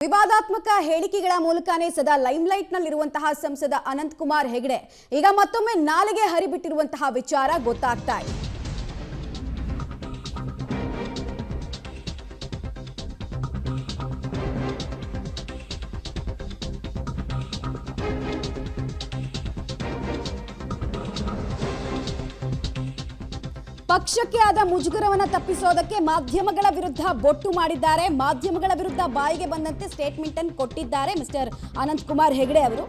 ವಿವಾದಾತ್ಮಕ ಹೇಳಿಕೆಗಳ ಮೂಲಕನೇ ಸದಾ ಲೈಮ್ಲೈಟ್ ನಲ್ಲಿರುವಂತಹ ಸಂಸದ ಅನಂತಕುಮಾರ್ ಹೆಗಡೆ ಈಗ ಮತ್ತೊಮ್ಮೆ ನಾಲಿಗೆ ಹರಿಬಿಟ್ಟಿರುವಂತಹ ವಿಚಾರ ಗೊತ್ತಾಗ್ತಾ ಇದೆ. ಪಕ್ಷಕ್ಕೆ ಆದ ಮುಜುಗರವನ್ನ ತಪ್ಪಿಸೋದಕ್ಕೆ ಮಾಧ್ಯಮಗಳ ವಿರುದ್ಧ ಬೊಟ್ಟು ಮಾಡಿದ್ದಾರೆ. ಮಾಧ್ಯಮಗಳ ವಿರುದ್ಧ ಬಾಯಿಗೆ ಬಂದಂತೆ ಸ್ಟೇಟ್ಮೆಂಟ್ ಅನ್ನು ಕೊಟ್ಟಿದ್ದಾರೆ ಮಿಸ್ಟರ್ ಅನಂತಕುಮಾರ್ ಹೆಗಡೆ ಅವರು.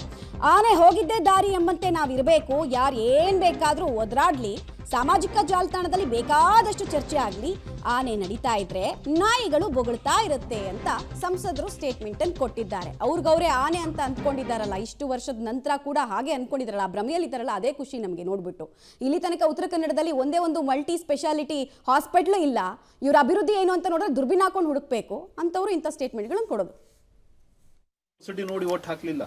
ಆನೆ ಹೋಗಿದ್ದೇ ದಾರಿ ಎಂಬಂತೆ ನಾವಿರಬೇಕು, ಯಾರು ಏನ್ ಬೇಕಾದ್ರೂ ಒದರಾಡ್ಲಿ, ಸಾಮಾಜಿಕ ಜಾಲತಾಣದಲ್ಲಿ ಬೇಕಾದಷ್ಟು ಚರ್ಚೆ ಆಗಲಿ, ಆನೆ ನಡೀತಾ ಇದ್ರೆ ನಾಯಿಗಳು ಬೊಗಳ್ತಾ ಇರುತ್ತೆ ಅಂತ ಸಂಸದರು ಸ್ಟೇಟ್ಮೆಂಟ್ ಅನ್ನು ಕೊಟ್ಟಿದ್ದಾರೆ. ಅವ್ರಿಗವ್ರೆ ಆನೆ ಅಂತ ಅಂದ್ಕೊಂಡಿದ್ದಾರಲ್ಲ, ಇಷ್ಟು ವರ್ಷದ ನಂತರ ಕೂಡ ಹಾಗೆ ಅಂದ್ಕೊಂಡಿದ್ದಾರಲ್ಲ, ಭ್ರಮೆಯಲ್ಲಿದ್ದಾರಲ್ಲ, ಅದೇ ಖುಷಿ ನಮಗೆ ನೋಡ್ಬಿಟ್ಟು. ಇಲ್ಲಿ ತನಕ ಉತ್ತರ ಕನ್ನಡದಲ್ಲಿ ಒಂದೇ ಒಂದು ಮಲ್ಟಿ ಸ್ಪೆಷಾಲಿಟಿ ಹಾಸ್ಪಿಟಲ್ ಇಲ್ಲ, ಇವ್ರ ಅಭಿವೃದ್ಧಿ ಏನು ಅಂತ ನೋಡಿದ್ರೆ ದುರ್ಬಿನ್ ಹಾಕೊಂಡು ಹುಡುಕ್ಬೇಕು ಅಂತವ್ರು ಇಂಥ ಸ್ಟೇಟ್ಮೆಂಟ್ಗಳನ್ನು ಕೊಡೋದು. ನೋಡಿ ಓಟ್ ಹಾಕ್ಲಿಲ್ಲ,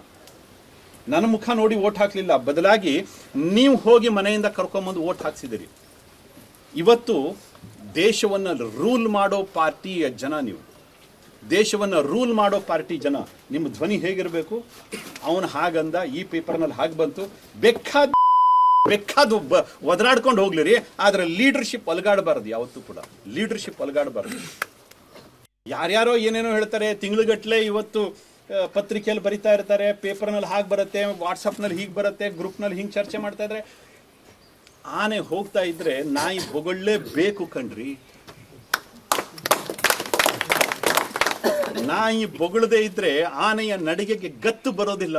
ನನ್ನ ಮುಖ ನೋಡಿ ಓಟ್ ಹಾಕ್ಲಿಲ್ಲ, ಬದಲಾಗಿ ನೀವು ಹೋಗಿ ಮನೆಯಿಂದ ಕರ್ಕೊಂಬಂದು ಓಟ್ ಹಾಕ್ಸಿದಿರಿ. ಇವತ್ತು ದೇಶವನ್ನು ರೂಲ್ ಮಾಡೋ ಪಾರ್ಟಿಯ ಜನ, ನೀವು ದೇಶವನ್ನು ರೂಲ್ ಮಾಡೋ ಪಾರ್ಟಿ ಜನ, ನಿಮ್ಮ ಧ್ವನಿ ಹೇಗಿರಬೇಕು? ಅವನು ಹಾಗಂದ, ಈ ಪೇಪರ್ನಲ್ಲಿ ಹಾಗೆ ಬಂತು, ಬೇಕಾದು ಒದರಾಡ್ಕೊಂಡು ಹೋಗ್ಲಿರಿ, ಆದ್ರೆ ಲೀಡರ್ಶಿಪ್ ಅಲಗಾಡಬಾರ್ದು. ಯಾವತ್ತೂ ಕೂಡ ಲೀಡರ್ಶಿಪ್ ಅಲಗಾಡಬಾರ್ದು. ಯಾರ್ಯಾರೋ ಏನೇನೋ ಹೇಳ್ತಾರೆ, ತಿಂಗಳುಗಟ್ಟಲೆ ಇವತ್ತು ಪತ್ರಿಕೆಯಲ್ಲಿ ಬರಿತಾ ಇರ್ತಾರೆ, ಪೇಪರ್ನಲ್ಲಿ ಹಾಗೆ ಬರುತ್ತೆ, ವಾಟ್ಸಪ್ನಲ್ಲಿ ಹೀಗೆ ಬರುತ್ತೆ, ಗ್ರೂಪ್ನಲ್ಲಿ ಹಿಂಗೆ ಚರ್ಚೆ ಮಾಡ್ತಾ ಇದ್ರೆ, ಆನೆ ಹೋಗ್ತಾ ಇದ್ರೆ ನಾಯಿ ಬೊಗಳ್ಳೇಬೇಕು ಕಣ್ರಿ. ನಾಯಿ ಬೊಗಳದೇ ಇದ್ರೆ ಆನೆಯ ನಡಿಗೆಗೆ ಗತ್ತು ಬರೋದಿಲ್ಲ.